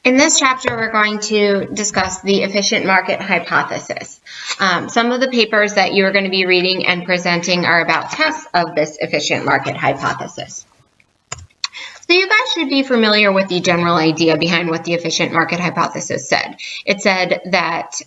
In this chapter, we're going to discuss the efficient market hypothesis. Some of the papers that you're going to be reading and presenting are about tests of this efficient market hypothesis. So you guys should be familiar with the general idea behind what the efficient market hypothesis said. It said that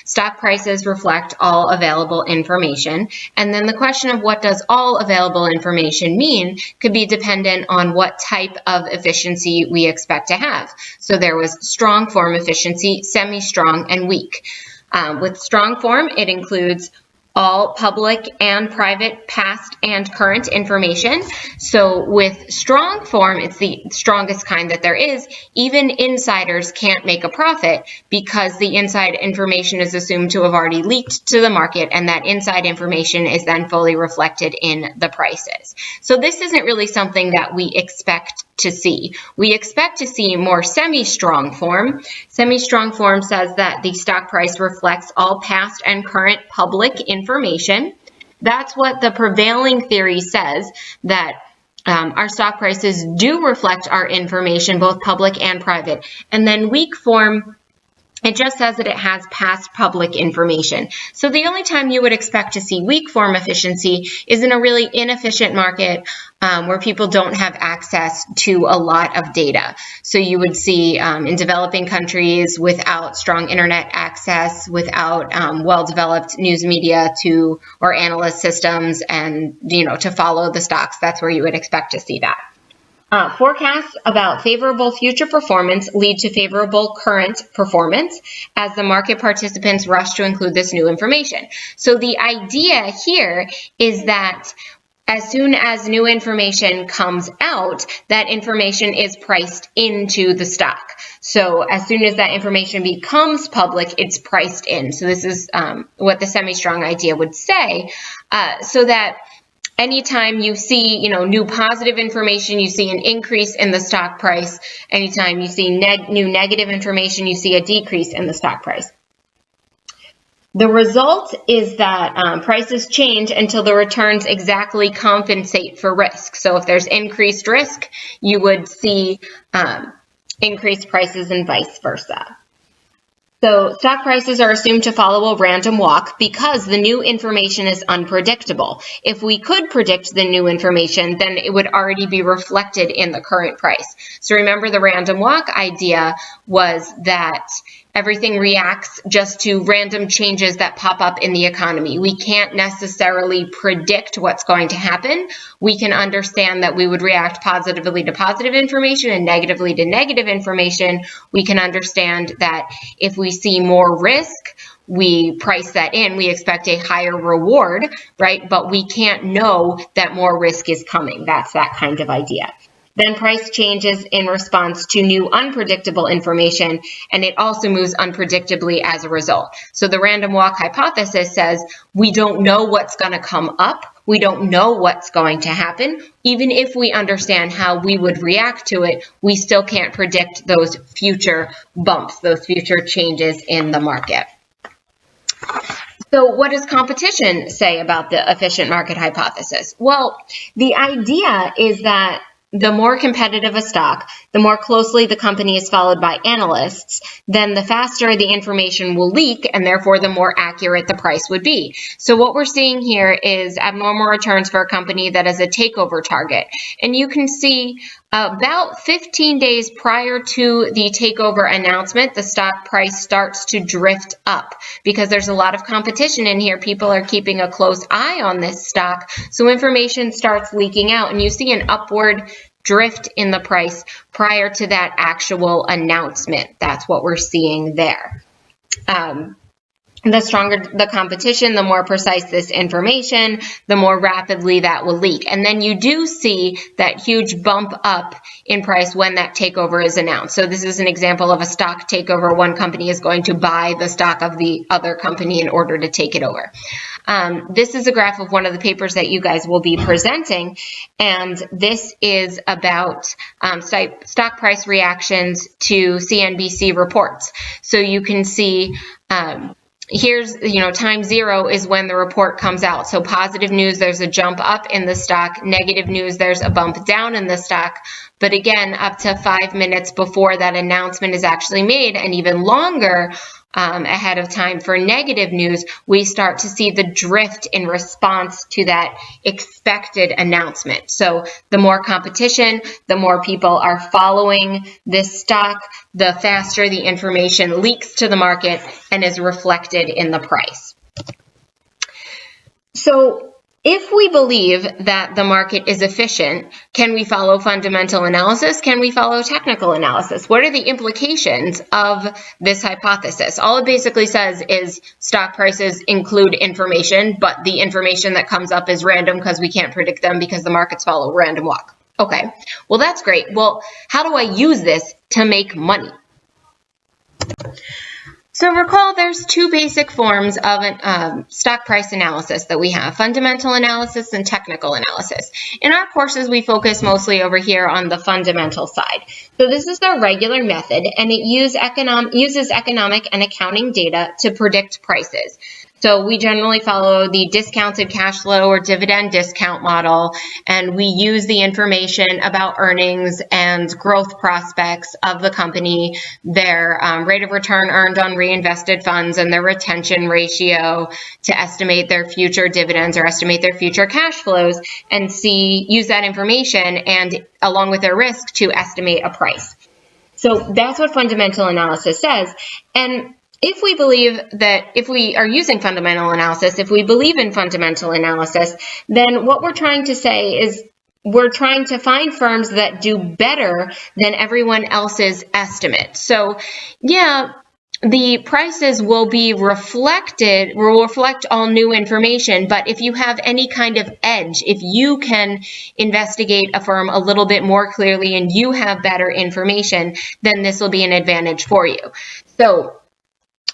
stock prices reflect all available information, and then the question of what does all available information mean could be dependent on what type of efficiency we expect to have. So there was strong form efficiency, semi-strong, and weak. With strong form, it includes all public and private past and current information. So with strong form, it's the strongest kind that there is. Even insiders can't make a profit because the inside information is assumed to have already leaked to the market, and that inside information is then fully reflected in the prices. So this isn't really something that we expect to see. We expect to see more semi-strong form. Semi-strong form says that the stock price reflects all past and current public information. That's what the prevailing theory says, that our stock prices do reflect our information, both public and private. And then weak form, it just says that it has past public information. So the only time you would expect to see weak form efficiency is in a really inefficient market where people don't have access to a lot of data. So you would see in developing countries without strong internet access, without well-developed news media or analyst systems and to follow the stocks. That's where you would expect to see that. Forecasts about favorable future performance lead to favorable current performance as the market participants rush to include this new information. So the idea here is that as soon as new information comes out, that information is priced into the stock. So as soon as that information becomes public, it's priced in. So this is what the semi-strong idea would say, so that anytime you see, new positive information, you see an increase in the stock price. Anytime you see new negative information, you see a decrease in the stock price. The result is that prices change until the returns exactly compensate for risk. So if there's increased risk, you would see increased prices and vice versa. So stock prices are assumed to follow a random walk because the new information is unpredictable. If we could predict the new information, then it would already be reflected in the current price. So remember, the random walk idea was that everything reacts just to random changes that pop up in the economy. We can't necessarily predict what's going to happen. We can understand that we would react positively to positive information and negatively to negative information. We can understand that if we see more risk, we price that in, we expect a higher reward, right? But we can't know that more risk is coming. That's that kind of idea. Then price changes in response to new unpredictable information, and it also moves unpredictably as a result. So the random walk hypothesis says we don't know what's going to come up. We don't know what's going to happen. Even if we understand how we would react to it, we still can't predict those future bumps, those future changes in the market. So what does competition say about the efficient market hypothesis? Well, the idea is that the more competitive a stock, the more closely the company is followed by analysts, then the faster the information will leak, and therefore the more accurate the price would be. So what we're seeing here is abnormal returns for a company that is a takeover target. And you can see about 15 days prior to the takeover announcement, the stock price starts to drift up because there's a lot of competition in here. People are keeping a close eye on this stock. So information starts leaking out, and you see an upward drift in the price prior to that actual announcement. That's what we're seeing there. The stronger the competition, the more precise this information, the more rapidly that will leak. And then you do see that huge bump up in price when that takeover is announced. So this is an example of a stock takeover. One company is going to buy the stock of the other company in order to take it over. This is a graph of one of the papers that you guys will be presenting, and this is about stock price reactions to CNBC reports. So you can see here's, time 0 is when the report comes out. So positive news, there's a jump up in the stock. Negative news, there's a bump down in the stock. But again, up to 5 minutes before that announcement is actually made, and even longer ahead of time for negative news, we start to see the drift in response to that expected announcement. So the more competition, the more people are following this stock, the faster the information leaks to the market and is reflected in the price. So if we believe that the market is efficient, can we follow fundamental analysis? Can we follow technical analysis? What are the implications of this hypothesis? All it basically says is stock prices include information, but the information that comes up is random because we can't predict them because the markets follow random walk. Okay, well, that's great. Well, how do I use this to make money? So recall there's two basic forms of stock price analysis that we have, fundamental analysis and technical analysis. In our courses, we focus mostly over here on the fundamental side. So this is the regular method, and it uses economic and accounting data to predict prices. So we generally follow the discounted cash flow or dividend discount model, and we use the information about earnings and growth prospects of the company, their rate of return earned on reinvested funds, and their retention ratio to estimate their future dividends or estimate their future cash flows, and use that information and along with their risk to estimate a price. So that's what fundamental analysis says. And if we believe that, if we are using fundamental analysis, if we believe in fundamental analysis, then what we're trying to say is we're trying to find firms that do better than everyone else's estimate. So yeah, the prices will reflect all new information, but if you have any kind of edge, if you can investigate a firm a little bit more clearly and you have better information, then this will be an advantage for you. So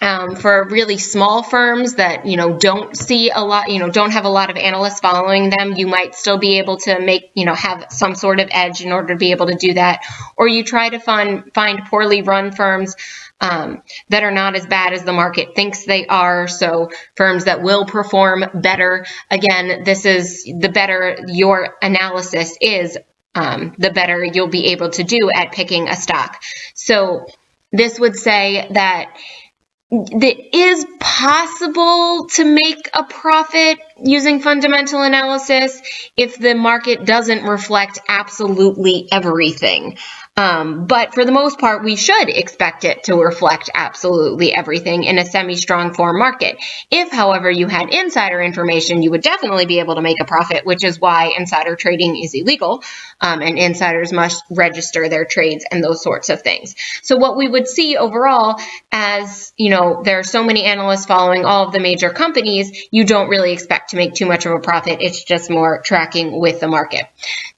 for really small firms that, don't see a lot, don't have a lot of analysts following them, you might still be able to make, have some sort of edge in order to be able to do that. Or you try to find poorly run firms that are not as bad as the market thinks they are. So firms that will perform better. Again, this is the better your analysis is, the better you'll be able to do at picking a stock. So this would say that it is possible to make a profit using fundamental analysis if the market doesn't reflect absolutely everything. But for the most part, we should expect it to reflect absolutely everything in a semi-strong form market. If, however, you had insider information, you would definitely be able to make a profit, which is why insider trading is illegal, and insiders must register their trades and those sorts of things. So what we would see overall, as there are so many analysts following all of the major companies, you don't really expect to make too much of a profit. It's just more tracking with the market.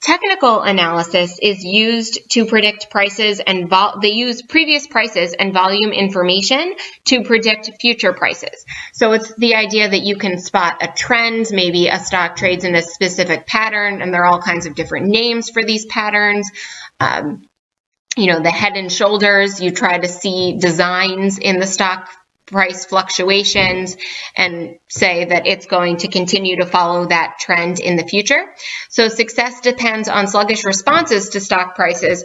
Technical analysis is used to predict prices, and they use previous prices and volume information to predict future prices. So it's the idea that you can spot a trend, maybe a stock trades in a specific pattern, and there are all kinds of different names for these patterns. The head and shoulders, you try to see designs in the stock price fluctuations and say that it's going to continue to follow that trend in the future. So success depends on sluggish responses to stock prices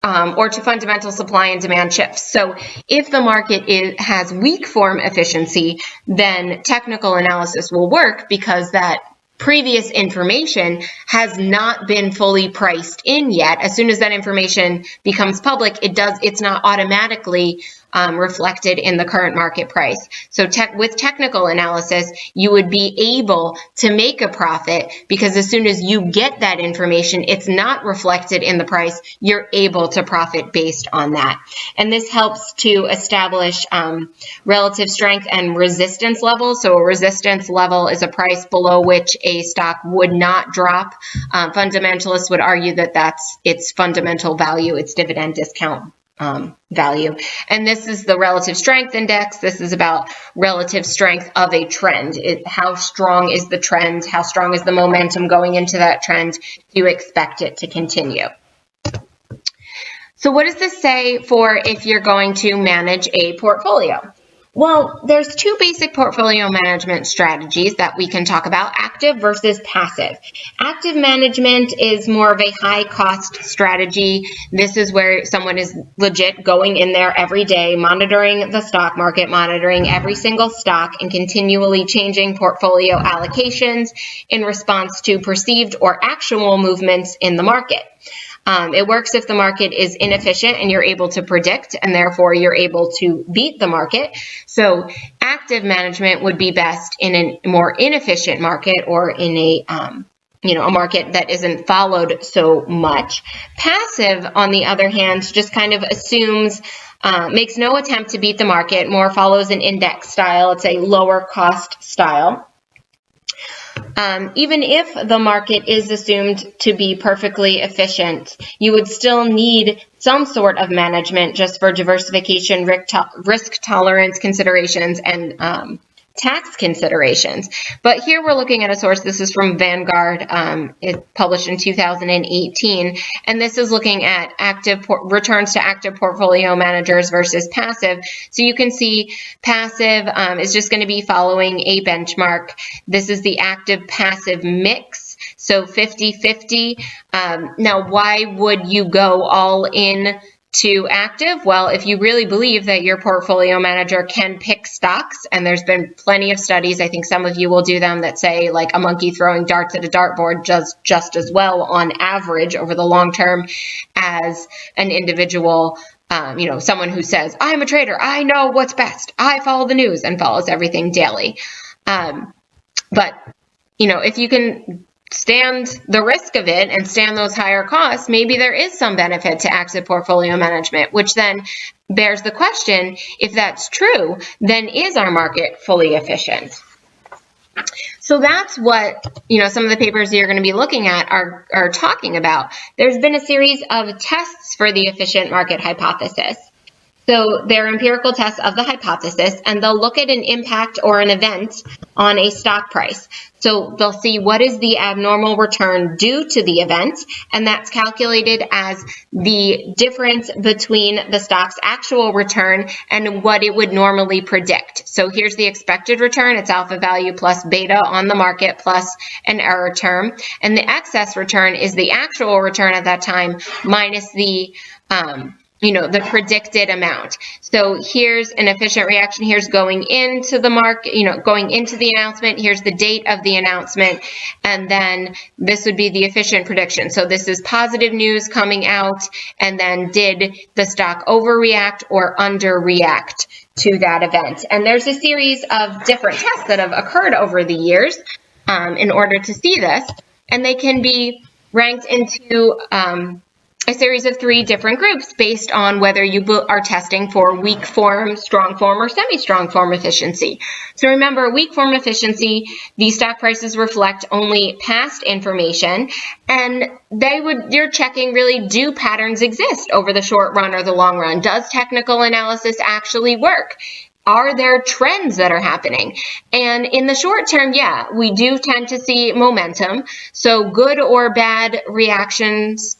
or to fundamental supply and demand shifts. So if the market has weak form efficiency, then technical analysis will work because that previous information has not been fully priced in yet. As soon as that information becomes public, it's not automatically reflected in the current market price. So with technical analysis, you would be able to make a profit because as soon as you get that information, it's not reflected in the price, you're able to profit based on that. And this helps to establish relative strength and resistance levels. So a resistance level is a price below which a stock would not drop. Fundamentalists would argue that that's its fundamental value, its dividend discount value. And this is the relative strength index. This is about relative strength of a trend. How strong is the trend? How strong is the momentum going into that trend? Do you expect it to continue? So what does this say for if you're going to manage a portfolio? Well, there's two basic portfolio management strategies that we can talk about, active versus passive. Active management is more of a high-cost strategy. This is where someone is legit going in there every day, monitoring the stock market, monitoring every single stock, and continually changing portfolio allocations in response to perceived or actual movements in the market. It works if the market is inefficient and you're able to predict, and therefore you're able to beat the market. So active management would be best in a more inefficient market or in a a market that isn't followed so much. Passive, on the other hand, just kind of assumes, makes no attempt to beat the market, more follows an index style. It's a lower cost style. Even if the market is assumed to be perfectly efficient, you would still need some sort of management just for diversification, risk tolerance considerations, and tax considerations. But here we're looking at a source. This is from Vanguard. It published in 2018, and this is looking at returns to active portfolio managers versus passive. So you can see passive is just going to be following a benchmark. This is the active-passive mix, so 50-50. Now, why would you go all in to active? Well, if you really believe that your portfolio manager can pick stocks, and there's been plenty of studies, I think some of you will do them, that say like a monkey throwing darts at a dartboard does just as well on average over the long term as an individual, someone who says, I'm a trader, I know what's best, I follow the news, and follows everything daily. But if you can stand the risk of it and stand those higher costs, maybe there is some benefit to active portfolio management, which then bears the question, if that's true, then is our market fully efficient? So that's what, some of the papers you're going to be looking at are talking about. There's been a series of tests for the efficient market hypothesis. So they're empirical tests of the hypothesis, and they'll look at an impact or an event on a stock price. So they'll see what is the abnormal return due to the event, and that's calculated as the difference between the stock's actual return and what it would normally predict. So here's the expected return. It's alpha value plus beta on the market plus an error term. And the excess return is the actual return at that time minus the the predicted amount. So here's an efficient reaction. Here's going into the market, going into the announcement. Here's the date of the announcement. And then this would be the efficient prediction. So this is positive news coming out. And then did the stock overreact or underreact to that event? And there's a series of different tests that have occurred over the years in order to see this. And they can be ranked into a series of 3 different groups based on whether you are testing for weak form, strong form, or semi-strong form efficiency. So remember, weak form efficiency, these stock prices reflect only past information, and you're checking really, do patterns exist over the short run or the long run? Does technical analysis actually work? Are there trends that are happening? And in the short term, yeah, we do tend to see momentum. So good or bad reactions,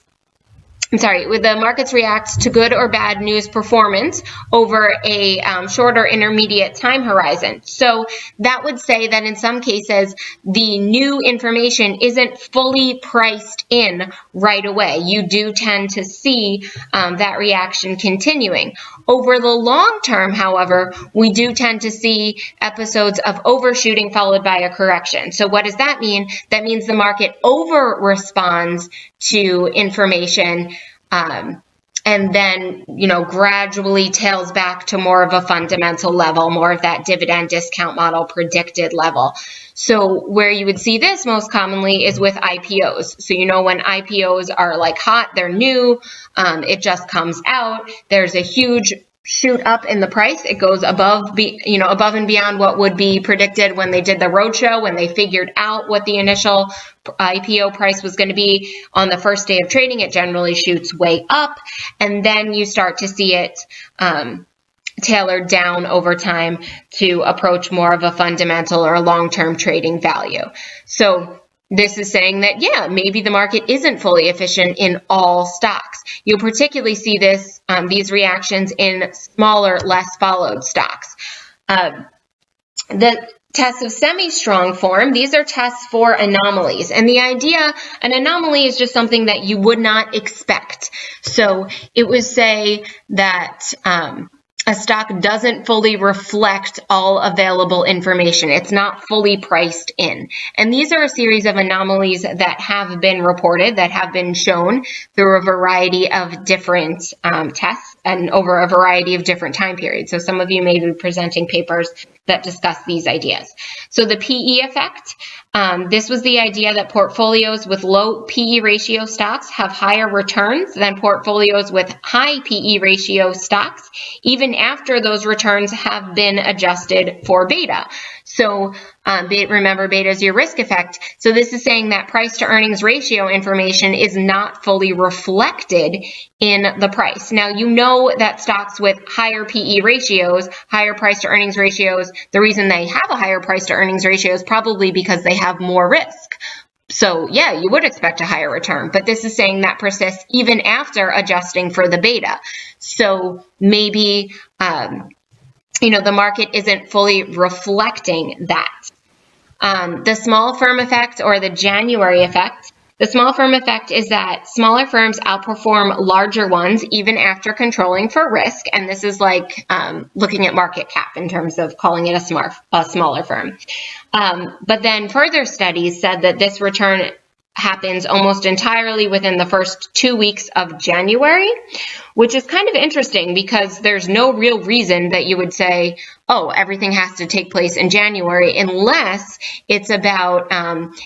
when the markets react to good or bad news performance over a short or intermediate time horizon. So that would say that in some cases, the new information isn't fully priced in right away. You do tend to see that reaction continuing. Over the long term, however, we do tend to see episodes of overshooting followed by a correction. So what does that mean? That means the market over-responds to information and then, gradually tails back to more of a fundamental level, more of that dividend discount model predicted level. So where you would see this most commonly is with IPOs. So, when IPOs are like hot, they're new, it just comes out, there's a huge shoot up in the price. It goes above and beyond what would be predicted when they did the roadshow, when they figured out what the initial IPO price was going to be on the first day of trading. It generally shoots way up, and then you start to see it tailored down over time to approach more of a fundamental or long-term trading value. So this is saying that, yeah, maybe the market isn't fully efficient in all stocks. You'll particularly see these reactions in smaller, less followed stocks. The tests of semi-strong form, these are tests for anomalies. And the idea, an anomaly is just something that you would not expect. So it would say that a stock doesn't fully reflect all available information. It's not fully priced in. And these are a series of anomalies that have been reported, that have been shown through a variety of different tests and over a variety of different time periods. So some of you may be presenting papers that discuss these ideas. So the PE effect, this was the idea that portfolios with low PE ratio stocks have higher returns than portfolios with high PE ratio stocks, even after those returns have been adjusted for beta. So remember, beta is your risk effect. So this is saying that price to earnings ratio information is not fully reflected in the price. Now, you know that stocks with higher PE ratios, higher price to earnings ratios, the reason they have a higher price to earnings ratio is probably because they have more risk. So yeah, you would expect a higher return, but this is saying that persists even after adjusting for the beta. So maybe, the market isn't fully reflecting that. The small firm effect, or the January effect. The small firm effect is that smaller firms outperform larger ones even after controlling for risk, and this is like looking at market cap in terms of calling it a smaller firm. But then further studies said that this return happens almost entirely within the first 2 weeks of January, which is kind of interesting because there's no real reason that you would say, oh, everything has to take place in January, unless it's about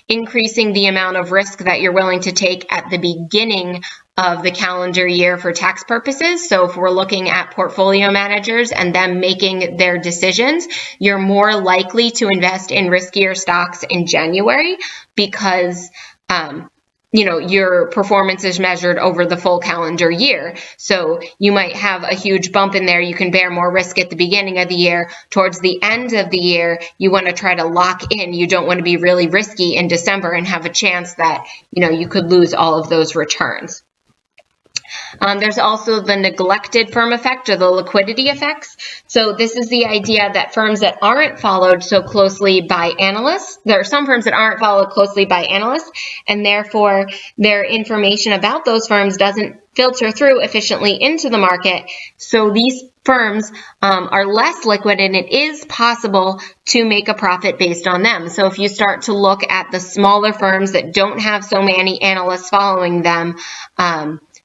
increasing the amount of risk that you're willing to take at the beginning of the calendar year for tax purposes. So if we're looking at portfolio managers and them making their decisions, you're more likely to invest in riskier stocks in January because your performance is measured over the full calendar year. So you might have a huge bump in there. You can bear more risk at the beginning of the year. Towards the end of the year, you want to try to lock in. You don't want to be really risky in December and have a chance that, you could lose all of those returns. There's also the neglected firm effect, or the liquidity effects. So this is the idea that firms that aren't followed so closely by analysts, there are some firms that aren't followed closely by analysts, and therefore their information about those firms doesn't filter through efficiently into the market. So these firms are less liquid, and it is possible to make a profit based on them. So if you start to look at the smaller firms that don't have so many analysts following them,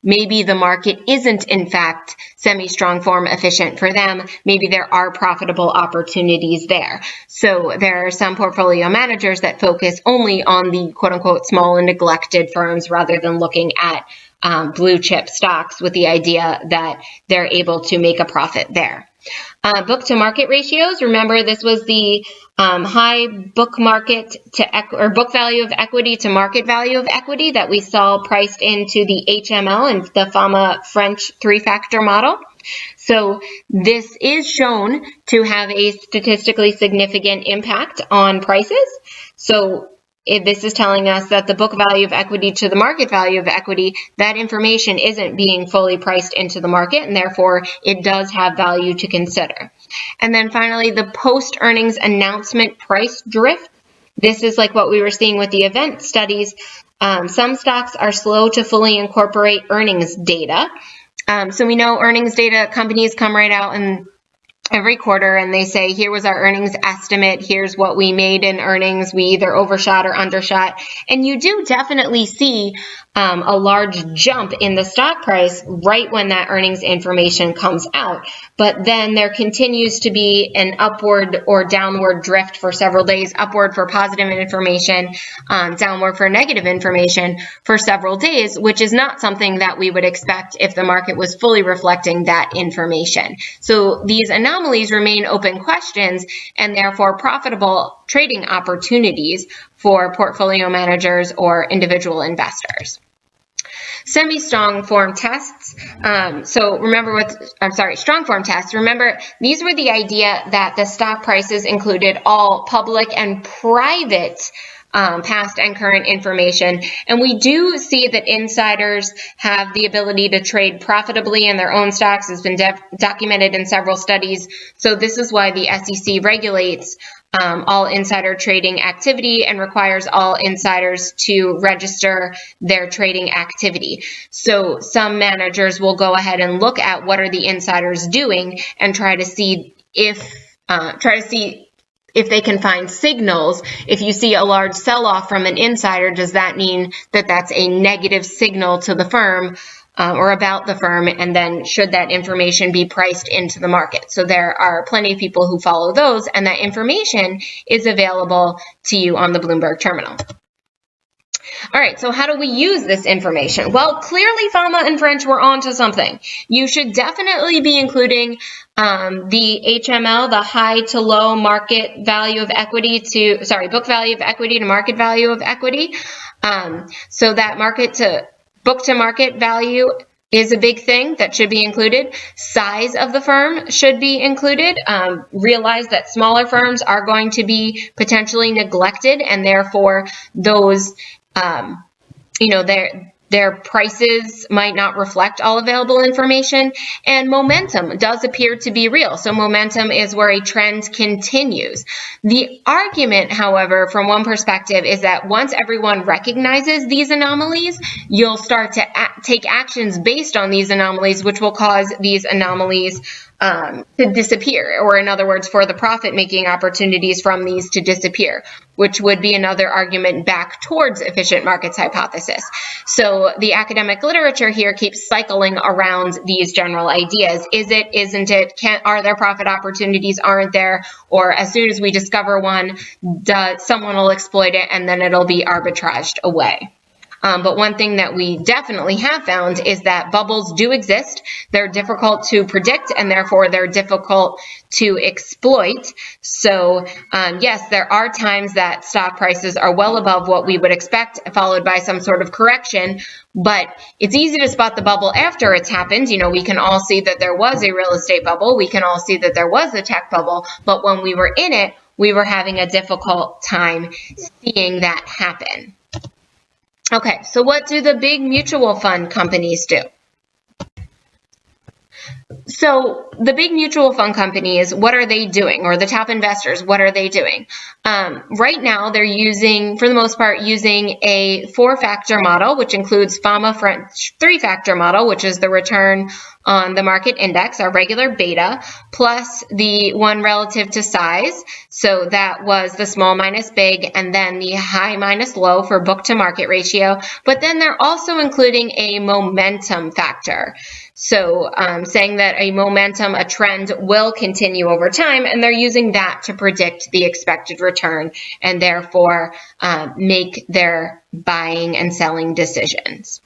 maybe the market isn't, in fact, semi-strong form efficient for them. Maybe there are profitable opportunities there. So there are some portfolio managers that focus only on the quote-unquote small and neglected firms rather than looking at blue chip stocks with the idea that they're able to make a profit there. Book to market ratios. Remember, this was the high book market to book value of equity to market value of equity that we saw priced into the HML and the FAMA French three-factor model. So this is shown to have a statistically significant impact on prices. So this is telling us that the book value of equity to the market value of equity, that information isn't being fully priced into the market, and therefore it does have value to consider. And then finally, the post-earnings announcement price drift. This is like what we were seeing with the event studies. Some stocks are slow to fully incorporate earnings data. So we know earnings data, companies come right out and every quarter and they say, here was our earnings estimate, here's what we made in earnings, we either overshot or undershot. And you do definitely see a large jump in the stock price right when that earnings information comes out. But then there continues to be an upward or downward drift for several days, upward for positive information, downward for negative information for several days, which is not something that we would expect if the market was fully reflecting that information. So these anomalies remain open questions and therefore profitable trading opportunities for portfolio managers or individual investors. Semi-strong form tests. Strong form tests. Remember, these were the idea that the stock prices included all public and private past and current information. And we do see that insiders have the ability to trade profitably in their own stocks. It's been documented in several studies. So this is why the SEC regulates all insider trading activity and requires all insiders to register their trading activity. So some managers will go ahead and look at what are the insiders doing and try to see if they can find signals. If you see a large sell-off from an insider, does that mean that that's a negative signal to the firm or about the firm, and then should that information be priced into the market? So there are plenty of people who follow those, and that information is available to you on the Bloomberg terminal. All right, so how do we use this information? Well, clearly Fama and French were onto something. You should definitely be including the HML, the high to low market value of equity book value of equity to market value of equity. So that book to market value is a big thing that should be included. Size of the firm should be included. Realize that smaller firms are going to be potentially neglected, and therefore those their prices might not reflect all available information. And momentum does appear to be real. So momentum is where a trend continues. The argument, however, from one perspective is that once everyone recognizes these anomalies, you'll start to take actions based on these anomalies, which will cause these anomalies to disappear, or in other words, for the profit-making opportunities from these to disappear, which would be another argument back towards efficient markets hypothesis. So the academic literature here keeps cycling around these general ideas. Is it, isn't it, are there profit opportunities, aren't there, or as soon as we discover one, someone will exploit it and then it'll be arbitraged away. But one thing that we definitely have found is that bubbles do exist. They're difficult to predict, and therefore they're difficult to exploit. So yes, there are times that stock prices are well above what we would expect, followed by some sort of correction. But it's easy to spot the bubble after it's happened. We can all see that there was a real estate bubble. We can all see that there was a tech bubble. But when we were in it, we were having a difficult time seeing that happen. Okay, so what do the big mutual fund companies do? So the big mutual fund companies, what are they doing? Or the top investors, what are they doing? Right now, they're for the most part, using a 4-factor model, which includes Fama French 3-factor model, which is the return on the market index, our regular beta, plus the one relative to size. So that was the small minus big, and then the high minus low for book to market ratio. But then they're also including a momentum factor. So saying that a trend will continue over time, and they're using that to predict the expected return and therefore make their buying and selling decisions.